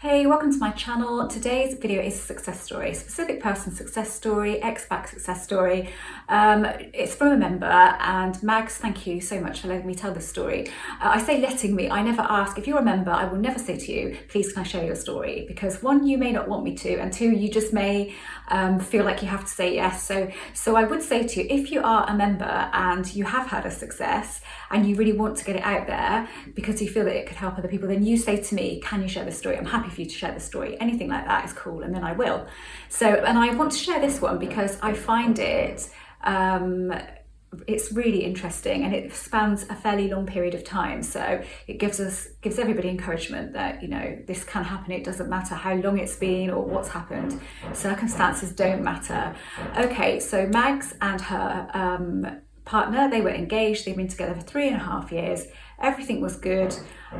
Hey, welcome to my channel. Today's video is a success story, a specific person success story, Hes Back success story. It's from a member, and Mags, thank you so much for letting me tell this story. I say letting me, I never ask. If you're a member, I will never say to you, please can I share your story? Because one, you may not want me to, and two, you just may feel like you have to say yes. So I would say to you, if you are a member and you have had a success and you really want to get it out there because you feel that it could help other people, then you say to me, can you share this story? I'm happy for you to share the story. Anything like that is cool, and then I will. And I want to share this one because I find it's really interesting, and it spans a fairly long period of time. So it gives everybody encouragement that, you know, this can happen. It doesn't matter how long it's been or what's happened. Circumstances don't matter. Okay, so Mags and her partner, they were engaged. They've been together for 3.5 years. Everything was good,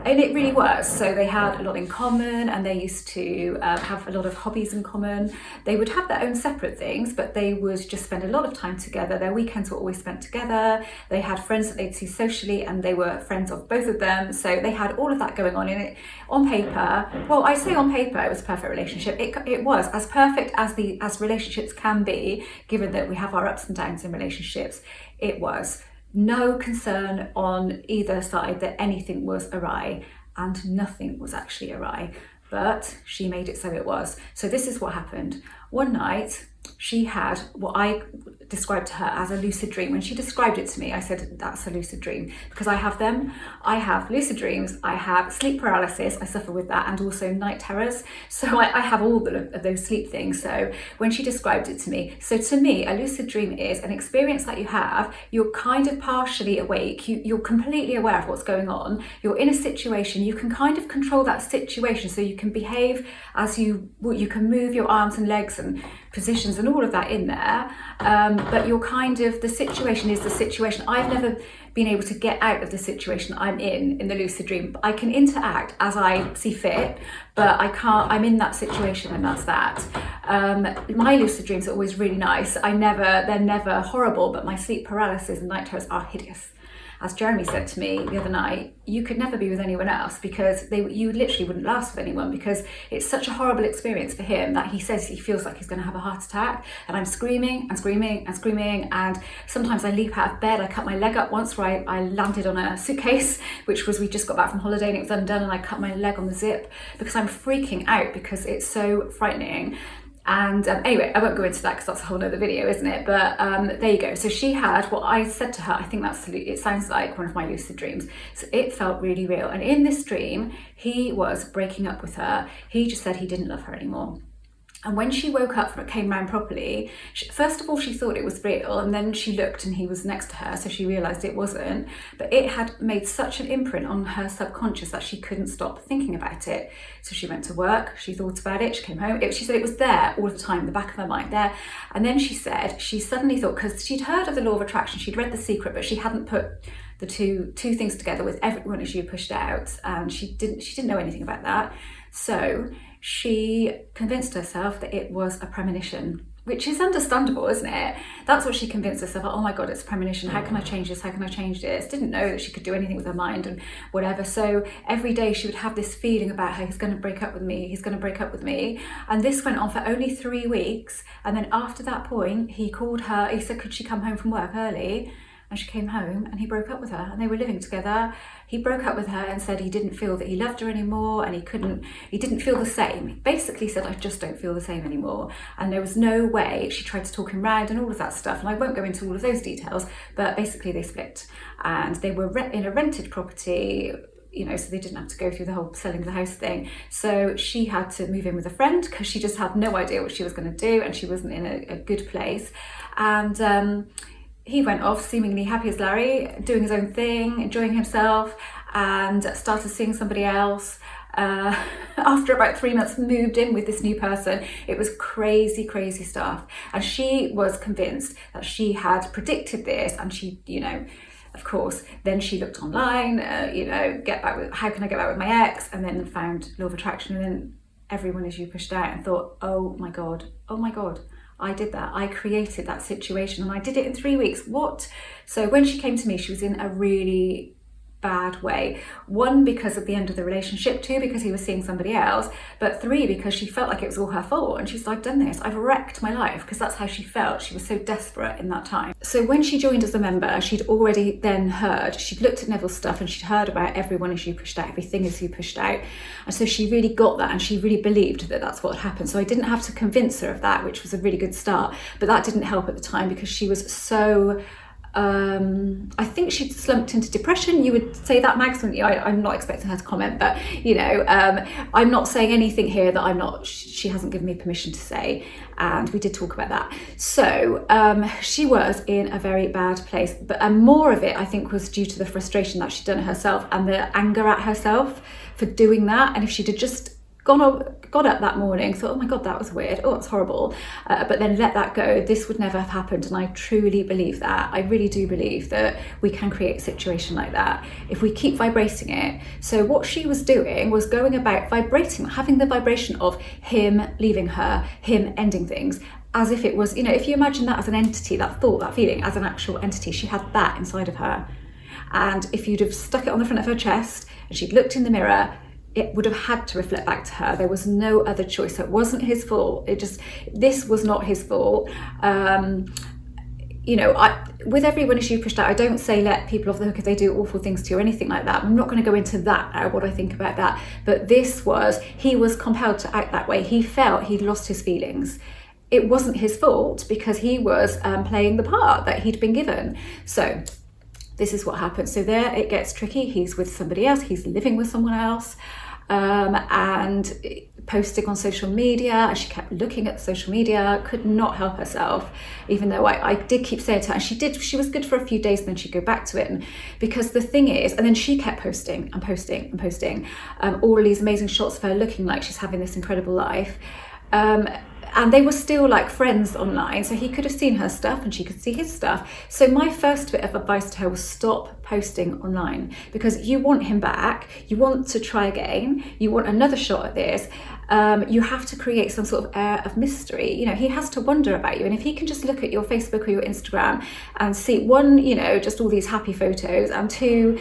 and it really was. So they had a lot in common, and they used to have a lot of hobbies in common. They would have their own separate things, but they would just spend a lot of time together. Their weekends were always spent together. They had friends that they'd see socially, and they were friends of both of them. So they had all of that going on in it. On paper, well, I say on paper, it was a perfect relationship. It was as perfect as relationships can be, given that we have our ups and downs in relationships. It was. No concern on either side that anything was awry, and nothing was actually awry, but she made it so it was. So this is what happened. One night, she had what I described to her as a lucid dream. When she described it to me, I said, that's a lucid dream, because I have them. I have lucid dreams, I have sleep paralysis, I suffer with that, and also night terrors. So I have all of those sleep things. So when she described it to me, so to me, a lucid dream is an experience that you have. You're kind of partially awake, you're completely aware of what's going on, you're in a situation, you can kind of control that situation, so you can behave as you can move your arms and legs and positions and all of that in there, but you're kind of, the situation is the situation. I've never been able to get out of the situation I'm in the lucid dream. I can interact as I see fit, but I can't, I'm in that situation, and that's that. My lucid dreams are always really nice. They're never horrible, but my sleep paralysis and night terrors are hideous. As Jeremy said to me the other night, you could never be with anyone else, because you literally wouldn't last with anyone, because it's such a horrible experience for him that he says he feels like he's going to have a heart attack, and I'm screaming and screaming and screaming, and sometimes I leap out of bed. I cut my leg up once where I landed on a suitcase, which was, we just got back from holiday and it was undone, and I cut my leg on the zip because I'm freaking out because it's so frightening. And anyway, I won't go into that because that's a whole other video, isn't it? But there you go. So she had what I said to her. I think it sounds like one of my lucid dreams. So it felt really real. And in this dream, he was breaking up with her. He just said he didn't love her anymore. And when she woke up from it, came round properly, first of all, she thought it was real, and then she looked and he was next to her, so she realised it wasn't. But it had made such an imprint on her subconscious that she couldn't stop thinking about it. So she went to work, she thought about it, she came home. She said it was there all the time, in the back of her mind, there. And then she said she suddenly thought, because she'd heard of the law of attraction, she'd read The Secret, but she hadn't put the two things together with everyone as you pushed out, and she didn't know anything about that. So she convinced herself that it was a premonition, which is understandable, isn't it? That's what she convinced herself. Oh my God, it's a premonition. How can I change this? How can I change this? Didn't know that she could do anything with her mind and whatever. So every day she would have this feeling about her, he's going to break up with me. He's going to break up with me. And this went on for only 3 weeks. And then after that point, he called her. He said, could she come home from work early? And she came home, and he broke up with her, and they were living together. He broke up with her and said he didn't feel that he loved her anymore, and he didn't feel the same. He basically said, I just don't feel the same anymore. And there was no way. She tried to talk him round and all of that stuff, and I won't go into all of those details, but basically they split, and they were in a rented property, you know, so they didn't have to go through the whole selling the house thing. So she had to move in with a friend because she just had no idea what she was going to do, and she wasn't in a good place. And he went off seemingly happy as Larry, doing his own thing, enjoying himself, and started seeing somebody else. After about 3 months, moved in with this new person. It was crazy, crazy stuff. And she was convinced that she had predicted this, and she, you know, of course, then she looked online, you know, how can I get back with my ex? And then found law of attraction, and then everyone as you pushed out, and thought, oh my God, I did that. I created that situation, and I did it in 3 weeks. What? So when she came to me, she was in a really bad way. 1, because of the end of the relationship. 2, because he was seeing somebody else. But 3, because she felt like it was all her fault. And she's like, I've done this, I've wrecked my life, because that's how she felt. She was so desperate in that time. So when she joined as a member, she'd already then she'd looked at Neville's stuff and she'd heard about everyone issue pushed out, everything issue pushed out. And so she really got that, and she really believed that that's what had happened. So I didn't have to convince her of that, which was a really good start. But that didn't help at the time, because she was so... I think she'd slumped into depression. You would say that, Max? I'm not expecting her to comment, but I'm not saying anything here that she hasn't given me permission to say, and we did talk about that. So she was in a very bad place, and more of it I think was due to the frustration that she'd done herself and the anger at herself for doing that. And if she'd have just got up that morning, thought, oh my God, that was weird, oh, it's horrible, but then let that go, this would never have happened. And I truly believe that. I really do believe that we can create a situation like that if we keep vibrating it. So what she was doing was going about vibrating, having the vibration of him leaving her, him ending things, as if it was, if you imagine that as an entity, that thought, that feeling as an actual entity, she had that inside of her. And if you'd have stuck it on the front of her chest and she'd looked in the mirror, it would have had to reflect back to her. There was no other choice. It wasn't his fault. This was not his fault. With everyone issue pushed out, I don't say let people off the hook if they do awful things to you or anything like that. I'm not going to go into that now, what I think about that. But he was compelled to act that way. He felt he'd lost his feelings. It wasn't his fault, because he was playing the part that he'd been given. So this is what happened. So there it gets tricky. He's with somebody else. He's living with someone else. And posting on social media, and she kept looking at social media, could not help herself, even though I did keep saying to her, and she was good for a few days, and then she'd go back to it. And because the thing is, and then she kept posting and posting and posting all of these amazing shots of her looking like she's having this incredible life. And they were still like friends online, so he could have seen her stuff and she could see his stuff. So my first bit of advice to her was stop posting online, because you want him back, you want to try again, you want another shot at this. You have to create some sort of air of mystery. He has to wonder about you, and if he can just look at your Facebook or your Instagram and see, 1, just all these happy photos, and 2,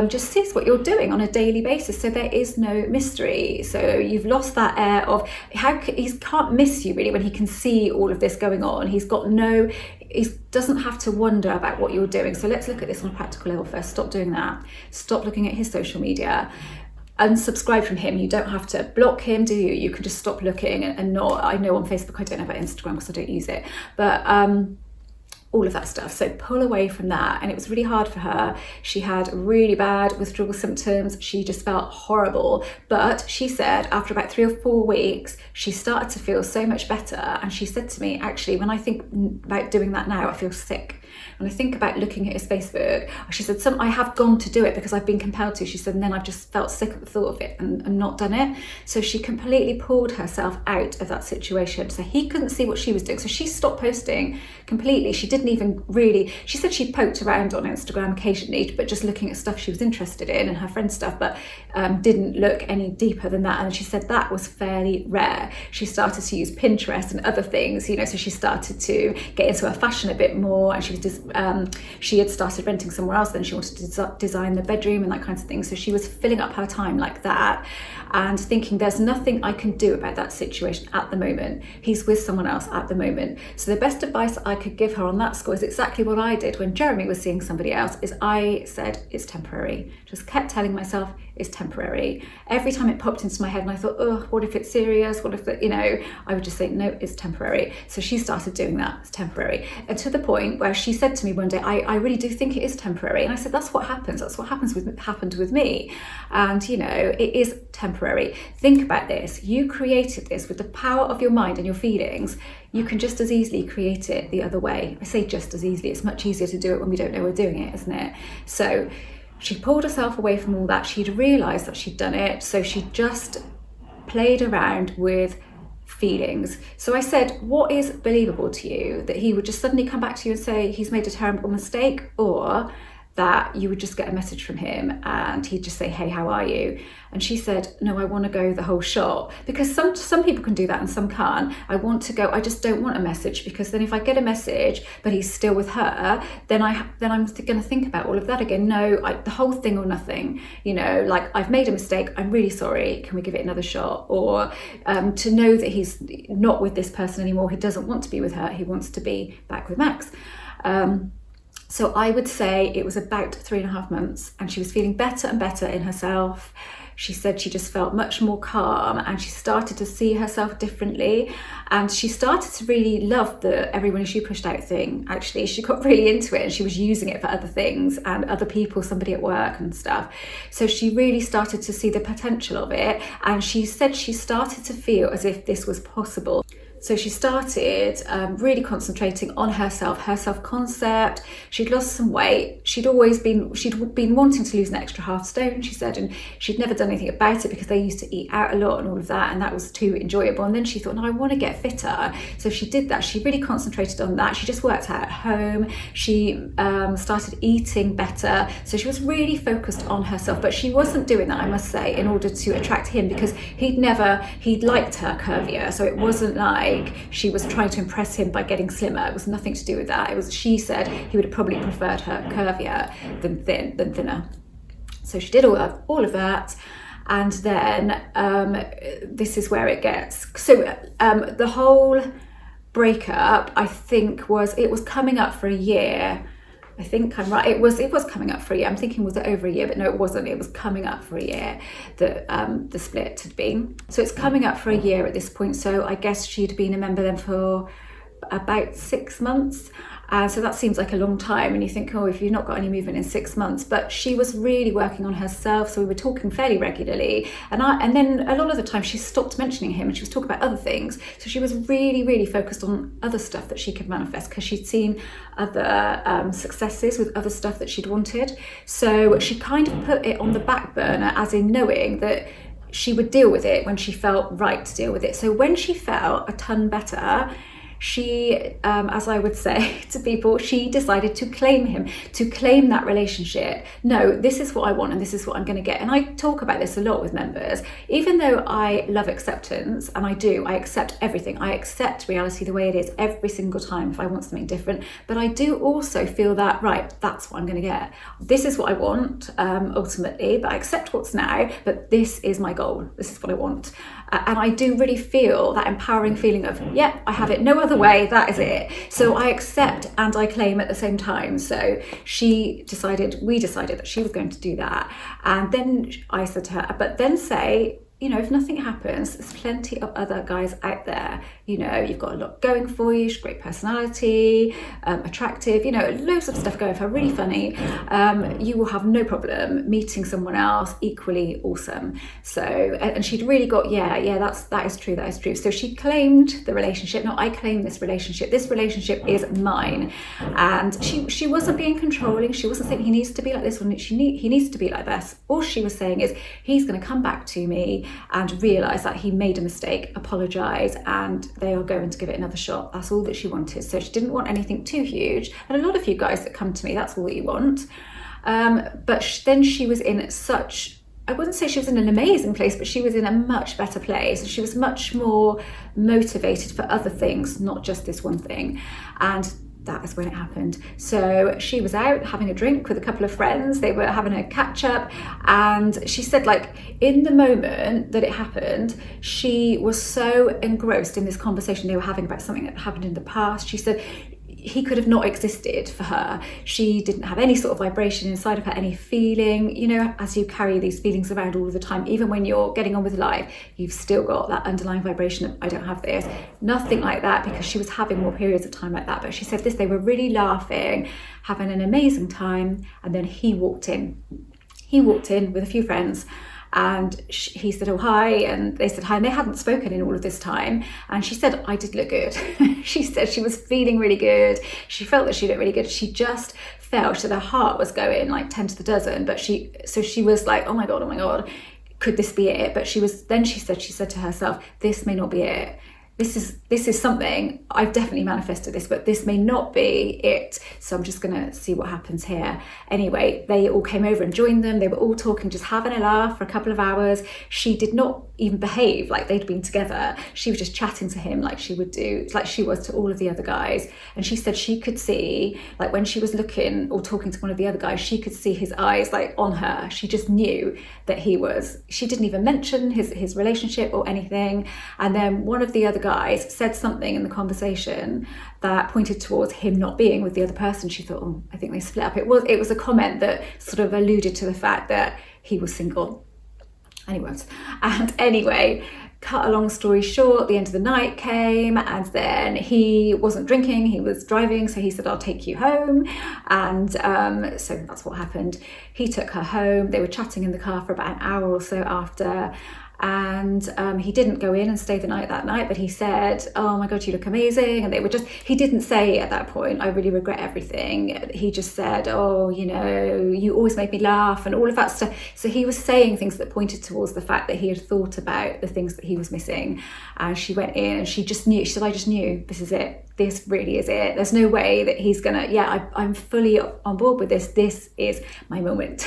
just sees what you're doing on a daily basis, so there is no mystery. So you've lost that air of he can't miss you really when he can see all of this going on. He doesn't have to wonder about what you're doing. So let's look at this on a practical level first. Stop doing that. Stop looking at his social media. Unsubscribe from him. You don't have to block him, do you? You can just stop looking and not. I know on Facebook, I don't know about Instagram because I don't use it, but all of that stuff. So pull away from that. And it was really hard for her. She had really bad withdrawal symptoms. She just felt horrible. But she said after about 3 or 4 weeks, she started to feel so much better. And she said to me, actually, when I think about doing that now, I feel sick. When I think about looking at his Facebook, she said, I have gone to do it because I've been compelled to. She said, and then I've just felt sick at the thought of it and not done it. So she completely pulled herself out of that situation. So he couldn't see what she was doing. So she stopped posting completely. She didn't even really, she said she poked around on Instagram occasionally, but just looking at stuff she was interested in and her friend's stuff, but didn't look any deeper than that. And she said that was fairly rare. She started to use Pinterest and other things, so she started to get into her fashion a bit more, and she had started renting somewhere else, then she wanted to design the bedroom and that kind of thing. So she was filling up her time like that and thinking, there's nothing I can do about that situation at the moment. He's with someone else at the moment. So the best advice I could give her on that score is exactly what I did when Jeremy was seeing somebody else, is I said, it's temporary. Just kept telling myself it's temporary. Every time it popped into my head and I thought, oh, what if it's serious? What if I would just say, no, it's temporary. So she started doing that, it's temporary. And to the point where she said to me one day, I really do think it is temporary. And I said, that's what happens. That's what happened with me. And it is temporary. Think about this. You created this with the power of your mind and your feelings. You can just as easily create it the other way. I say just as easily. It's much easier to do it when we don't know we're doing it, isn't it? So she pulled herself away from all that. She'd realised that she'd done it. So she just played around with feelings. So I said, what is believable to you? That he would just suddenly come back to you and say he's made a terrible mistake, or that you would just get a message from him and he'd just say, hey, how are you? And she said, no, I want to go the whole shot, because some people can do that and some can't. I want to go, I just don't want a message, because then if I get a message but he's still with her, then I'm going to think about all of that again. No, the whole thing or nothing, you know, like, I've made a mistake, I'm really sorry, can we give it another shot? Or to know that he's not with this person anymore, he doesn't want to be with her, he wants to be back with Max. So I would say it was about 3.5 months, and she was feeling better and better in herself. She said she just felt much more calm, and she started to see herself differently, and she started to really love the everyone she pushed out thing. Actually, she got really into it, and she was using it for other things and other people, somebody at work and stuff. So she really started to see the potential of it, and she said she started to feel as if this was possible. So she started really concentrating on herself, her self-concept. She'd lost some weight. She'd been wanting to lose an extra half stone, she said, and she'd never done anything about it because they used to eat out a lot and all of that, and that was too enjoyable. And then she thought, no, I want to get fitter. So she did that. She really concentrated on that. She just worked out at home. She started eating better. So she was really focused on herself, but she wasn't doing that, I must say, in order to attract him, because he'd liked her curvier. So it wasn't like she was trying to impress him by getting slimmer. It was nothing to do with that. It was, she said he would have probably preferred her curvier than thinner. So she did all of that, and then this is where it gets. So the whole breakup, I think, was coming up for a year. I think I'm right. It was coming up for a year. I'm thinking, was it over a year? But no, it wasn't. It was coming up for a year that the split had been. So it's coming up for a year at this point. So I guess she'd been a member then for about 6 months. So that seems like a long time, and you think, oh, if you've not got any movement in 6 months. But she was really working on herself, so we were talking fairly regularly, and then a lot of the time she stopped mentioning him and she was talking about other things. So she was really, really focused on other stuff that she could manifest, because she'd seen other successes with other stuff that she'd wanted. So she kind of put it on the back burner, as in knowing that she would deal with it when she felt right to deal with it. So when she felt a ton better, she, as I would say to people, she decided to claim him, to claim that relationship. No, this is what I want and this is what I'm going to get. And I talk about this a lot with members. Even though I love acceptance, and I accept everything. I accept reality the way it is every single time if I want something different. But I do also feel that, right, that's what I'm going to get. This is what I want, ultimately, but I accept what's now, but this is my goal. This is what I want. And I do really feel that empowering feeling of, yeah, I have it no other way, that is it. So I accept and I claim at the same time. So we decided that she was going to do that. And then I said to her, but then say, you know, if nothing happens, there's plenty of other guys out there. You know, you've got a lot going for you, great personality, attractive, you know, loads of stuff going for her, really funny. You will have no problem meeting someone else equally awesome. So, and she'd really got, that is true. So she claimed the relationship. No, I claim this relationship. This relationship is mine. And she wasn't being controlling. She wasn't saying he needs to be like this or he needs to be like this. All she was saying is, he's going to come back to me and realise that he made a mistake, apologise, and they are going to give it another shot. That's all that she wanted. So she didn't want anything too huge. And a lot of you guys that come to me, that's all that you want. But then she was in such, I wouldn't say she was in an amazing place, but she was in a much better place. She was much more motivated for other things, not just this one thing. And that is when it happened. So she was out having a drink with a couple of friends. They were having a catch up, and she said, like, in the moment that it happened, she was so engrossed in this conversation they were having about something that happened in the past. She said he could have not existed for her. She didn't have any sort of vibration inside of her, any feeling. You know, as you carry these feelings around all the time, even when you're getting on with life, you've still got that underlying vibration of, I don't have this. Nothing like that, because she was having more periods of time like that. But she said this, they were really laughing, having an amazing time, and then he walked in. He walked in with a few friends, and he said, oh, hi, and they said hi, and they hadn't spoken in all of this time. And she said, I did look good. She said she was feeling really good. She felt that she looked really good. She just felt that her heart was going like 10 to the dozen. But she was like, oh my God, could this be it? But she said to herself, this may not be it. this is something, I've definitely manifested this, but this may not be it. So I'm just gonna see what happens here. Anyway, they all came over and joined them. They were all talking, just having a laugh for a couple of hours. She did not even behave like they'd been together. She was just chatting to him like she would do, like she was to all of the other guys. And she said she could see, like when she was looking or talking to one of the other guys, she could see his eyes like on her. She just knew that she didn't even mention his relationship or anything. And then one of the other guys said something in the conversation that pointed towards him not being with the other person. She thought, oh, I think they split up. It was a comment that sort of alluded to the fact that he was single. And anyway, cut a long story short, the end of the night came, and then he wasn't drinking, he was driving, so he said, I'll take you home. And so that's what happened. He took her home. They were chatting in the car for about an hour or so after. And he didn't go in and stay the night that night, but he said, oh my God, you look amazing. And he didn't say at that point, I really regret everything. He just said, oh, you know, you always made me laugh and all of that stuff. So he was saying things that pointed towards the fact that he had thought about the things that he was missing. And she went in and she just knew, she said, I just knew this is it. This really is it. There's no way that he's gonna, I'm fully on board with this. This is my moment.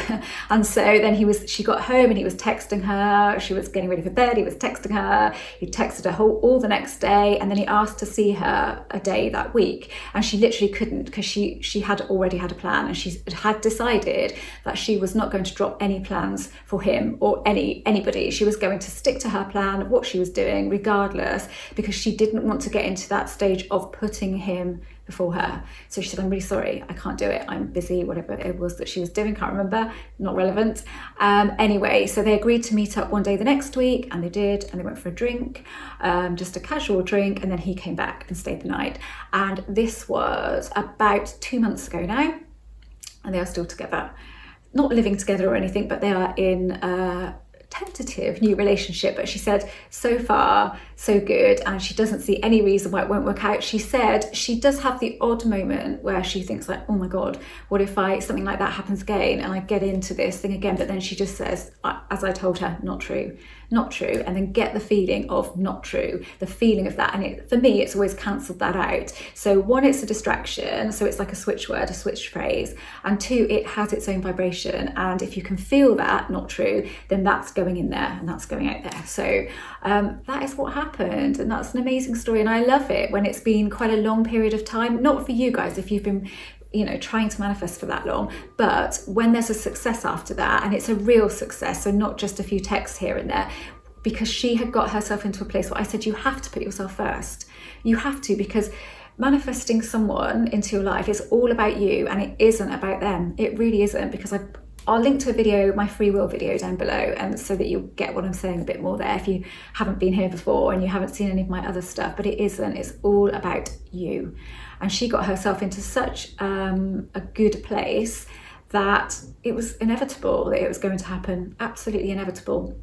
And so then she got home and he was texting her. She was getting ready for bed. He was texting her. He texted her all the next day. And then he asked to see her a day that week. And she literally couldn't, because she had already had a plan, and she had decided that she was not going to drop any plans for him or anybody. She was going to stick to her plan of what she was doing regardless, because she didn't want to get into that stage of putting him before her. So she said, I'm really sorry, I can't do it, I'm busy, whatever it was that she was doing, can't remember, not relevant. Anyway, so they agreed to meet up one day the next week, and they did, and they went for a drink, just a casual drink, and then he came back and stayed the night. And this was about 2 months ago now, and they are still together. Not living together or anything, but they are in a tentative new relationship. But she said, so far, so good, and she doesn't see any reason why it won't work out. She said she does have the odd moment where she thinks like, oh my God, what if something like that happens again and I get into this thing again? But then she just says, as I told her, not true, and then get the feeling of not true, the feeling of that. And for me, it's always cancelled that out. So one, it's a distraction, so it's like a switch word, a switch phrase, and two, it has its own vibration. And if you can feel that not true, then that's going in there and that's going out there. So that is what happened, and that's an amazing story. And I love it when it's been quite a long period of time, not for you guys if you've been trying to manifest for that long, but when there's a success after that, and it's a real success, so not just a few texts here and there, because she had got herself into a place where I said, you have to put yourself first. You have to, because manifesting someone into your life is all about you, and it isn't about them. It really isn't, because I'll link to a video, my free will video down below, and so that you'll get what I'm saying a bit more there if you haven't been here before and you haven't seen any of my other stuff. But it isn't, it's all about you. And she got herself into such a good place that it was inevitable that it was going to happen, absolutely inevitable.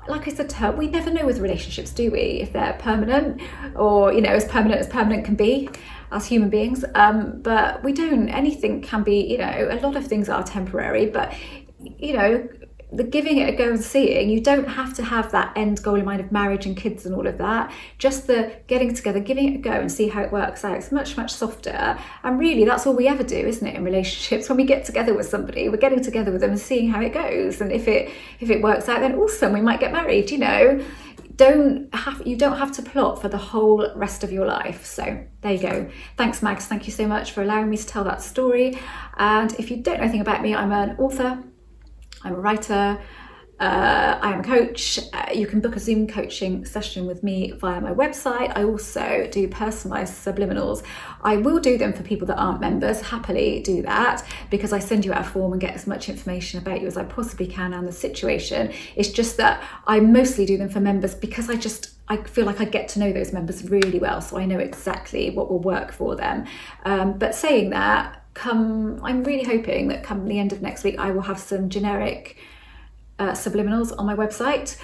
Like I said to her, we never know with relationships, do we? If they're permanent, or as permanent can be as human beings. But we don't. Anything can be, a lot of things are temporary, but the giving it a go and seeing, you don't have to have that end goal in mind of marriage and kids and all of that. Just the getting together, giving it a go and see how it works out. It's much, much softer. And really, that's all we ever do, isn't it, in relationships? When we get together with somebody, we're getting together with them and seeing how it goes. And if it works out, then awesome, we might get married, You don't have to plot for the whole rest of your life. So there you go. Thanks, Mags. Thank you so much for allowing me to tell that story. And if you don't know anything about me, I'm an author, I'm a writer, I am a coach. You can book a Zoom coaching session with me via my website. I also do personalised subliminals. I will do them for people that aren't members, happily do that, because I send you out a form and get as much information about you as I possibly can and the situation. It's just that I mostly do them for members because I feel like I get to know those members really well, so I know exactly what will work for them. But saying that, I'm really hoping that come the end of next week, I will have some generic subliminals on my website.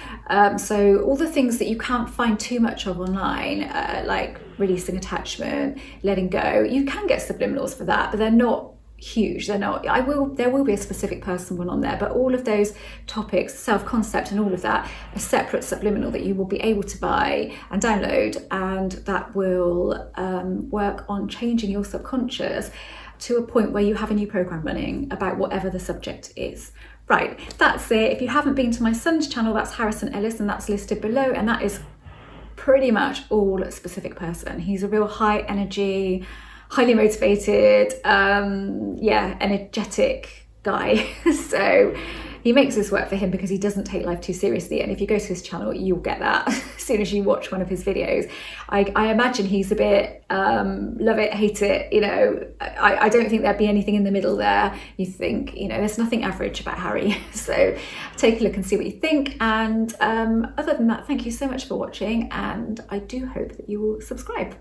So all the things that you can't find too much of online, like releasing attachment, letting go, you can get subliminals for that, but they're not huge. They're not. There will be a specific person one on there, but all of those topics, self-concept and all of that, a separate subliminal that you will be able to buy and download, and that will work on changing your subconscious to a point where you have a new program running about whatever the subject is. Right, that's it. If you haven't been to my son's channel, that's Harrison Ellis, and that's listed below, and that is pretty much all a specific person. He's a real high energy, highly motivated, energetic guy. So he makes this work for him because he doesn't take life too seriously. And if you go to his channel, you'll get that as soon as you watch one of his videos. I imagine he's a bit love it, hate it. You know, I don't think there'd be anything in the middle there. You think, you know, there's nothing average about Harry. So take a look and see what you think. And other than that, thank you so much for watching. And I do hope that you will subscribe.